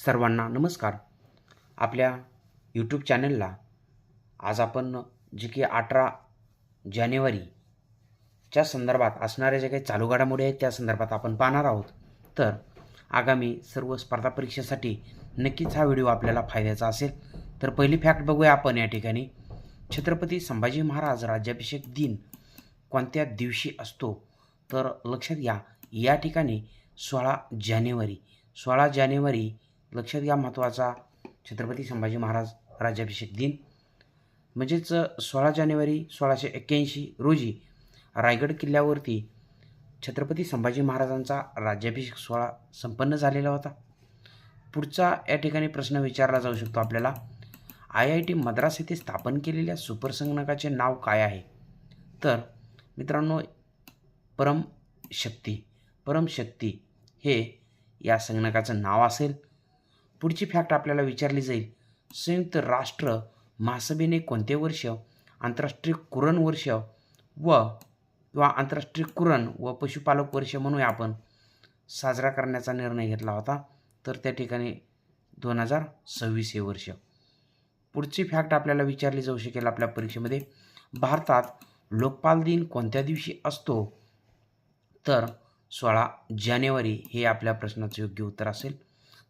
सर्वांना नमस्कार. आपल्या यूट्यूब चॅनलला आज आपण जे की 18 जानेवारीच्या संदर्भात असणाऱ्या ज्या काही चालू घडामोडी आहेत त्या संदर्भात आपण पाहणार आहोत. तर आगामी सर्व स्पर्धा परीक्षेसाठी नक्कीच हा व्हिडिओ आपल्याला फायद्याचा असेल. तर पहिली फॅक्ट बघूया आपण या ठिकाणी. छत्रपती संभाजी महाराज राज्याभिषेक दिन कोणत्या दिवशी असतो? तर लक्षात घ्या, या ठिकाणी 16 जानेवारी लक्षात घ्या, महत्त्वाचा छत्रपती संभाजी महाराज राज्याभिषेक दिन. म्हणजेच 16 जानेवारी 1681 रोजी रायगड किल्ल्यावरती छत्रपती संभाजी महाराजांचा राज्याभिषेक सोहळा संपन्न झालेला होता. पुढचा या ठिकाणी प्रश्न विचारला जाऊ शकतो आपल्याला. IIT मद्रास येथे स्थापन केलेल्या सुपरसंगणकाचे नाव काय आहे? तर मित्रांनो, परमशक्ती हे या संगणकाचं नाव असेल. पुढची फॅक्ट आपल्याला विचारली जाईल. संयुक्त राष्ट्र महासभेने कोणते वर्ष आंतरराष्ट्रीय कुरण वर्ष किंवा आंतरराष्ट्रीय कुरण व पशुपालक वर्ष म्हणूया आपण साजरा करण्याचा निर्णय घेतला होता? तर त्या ठिकाणी 2026 हे वर्ष. पुढची फॅक्ट आपल्याला विचारली जाऊ शकेल आपल्या परीक्षेमध्ये. भारतात लोकपाल दिन कोणत्या दिवशी असतो? तर 16 जानेवारी हे आपल्या प्रश्नाचं योग्य उत्तर असेल.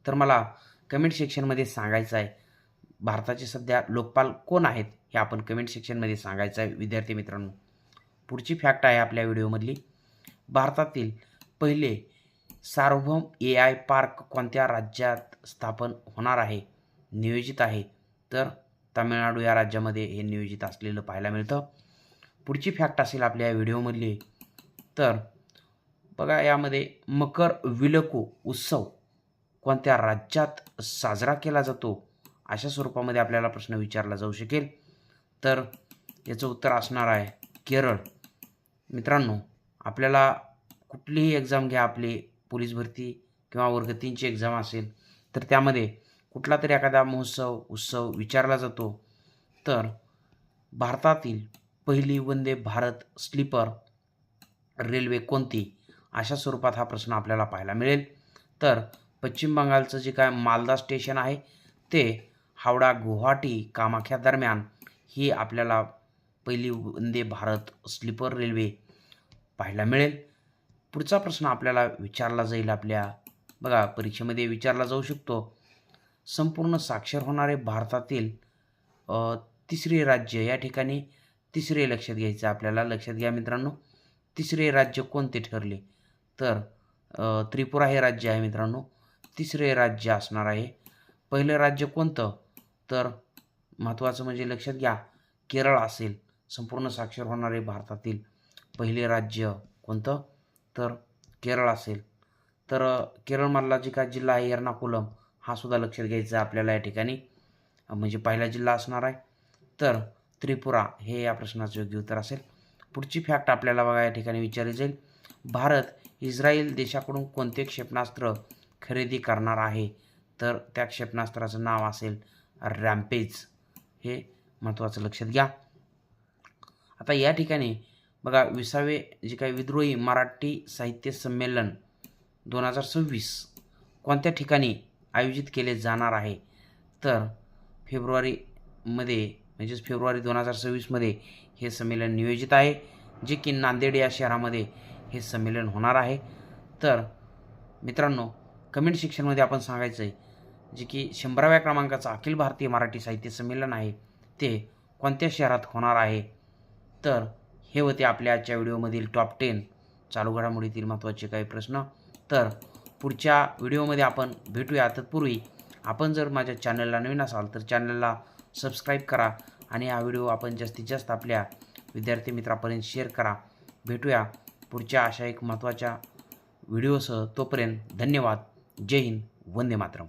तर मला कमेंट सेक्शनमध्ये सांगायचं आहे, भारताचे सध्या लोकपाल कोण आहेत हे आपण कमेंट सेक्शनमध्ये सांगायचं आहे विद्यार्थी मित्रांनो. पुढची फॅक्ट आहे आपल्या व्हिडिओमधली. भारतातील पहिले सार्वभौम AI पार्क कोणत्या राज्यात स्थापन होणार आहे, नियोजित आहे? तर तामिळनाडू या राज्यामध्ये हे नियोजित असलेलं पाहायला मिळतं. पुढची फॅक्ट असेल आपल्या या व्हिडिओमधली. तर बघा, यामध्ये मकरविलक्कू उत्सव कोणत्या राज्यात साजरा केला जातो अशा स्वरूपामध्ये आपल्याला प्रश्न विचारला जाऊ शकेल. तर याचं उत्तर असणार आहे केरळ. मित्रांनो, आपल्याला कुठलीही एक्झाम घ्या, आपली पोलीस भरती किंवा वर्ग 3ची एक्झाम असेल तर त्यामध्ये कुठला तरी एखादा उत्सव विचारला जातो. तर भारतातील पहिली वंदे भारत स्लीपर रेल्वे कोणती अशा स्वरूपात हा प्रश्न आपल्याला पाहायला मिळेल. तर पश्चिम बंगालचं जे काय मालदा स्टेशन आहे ते हावडा गुवाहाटी कामाख्या दरम्यान ही आपल्याला पहिली वंदे भारत स्लीपर रेल्वे पाहायला मिळेल. पुढचा प्रश्न आपल्याला विचारला जाईल आपल्या परीक्षेमध्ये विचारला जाऊ शकतो. संपूर्ण साक्षर होणारे भारतातील तिसरे राज्य, या ठिकाणी तिसरे लक्षात घ्यायचं आपल्याला. लक्षात घ्या मित्रांनो, तिसरे राज्य कोणते ठरले? तर त्रिपुरा हे राज्य आहे मित्रांनो, तिसरे राज्य असणार आहे. पहिलं राज्य कोणतं? तर महत्त्वाचं म्हणजे लक्षात घ्या, केरळ असेल. संपूर्ण साक्षर होणारे भारतातील पहिले राज्य कोणतं? तर केरळ असेल. तर केरळमधला जे काय जिल्हा आहे एर्नाकुलम, हा सुद्धा लक्षात घ्यायचा आपल्याला या ठिकाणी, म्हणजे पहिला जिल्हा असणार आहे. तर त्रिपुरा हे या प्रश्नाचं योग्य उत्तर असेल. पुढची फॅक्ट आपल्याला या ठिकाणी विचारली जाईल. भारत इस्रायल देशाकडून कोणते क्षेपणास्त्र खरेदी करणार आहे? तर त्या क्षेपणास्त्राचं नाव असेल रॅम्पेज. हे महत्त्वाचं लक्षात घ्या. आता या ठिकाणी 20वे जे काही विद्रोही मराठी साहित्य संमेलन 2026 कोणत्या ठिकाणी आयोजित केले जाणार आहे? तर फेब्रुवारी 2026मध्ये हे संमेलन नियोजित आहे, जे की नांदेड या शहरामध्ये हे संमेलन होणार आहे. तर मित्रांनो, कमेंट सेक्शनमध्ये आपण सांगायचं आहे, जे की 100व्या क्रमांकाचं अखिल भारतीय मराठी साहित्य संमेलन आहे ते कोणत्या शहरात होणार आहे? तर हे होते आपल्या आजच्या व्हिडिओमधील टॉप 10 चालू घडामोडीतील महत्त्वाचे काही प्रश्न. तर पुढच्या व्हिडिओमध्ये आपण भेटूया. तत्पूर्वी आपण जर माझ्या चॅनलला नवीन असाल तर चॅनलला सबस्क्राईब करा आणि हा व्हिडिओ आपण जास्तीत जास्त आपल्या विद्यार्थी मित्रांपर्यंत शेअर करा. भेटूया पुढच्या अशा एक महत्त्वाच्या व्हिडिओसह. तोपर्यंत धन्यवाद. जय हिंद. वंदे मातरम.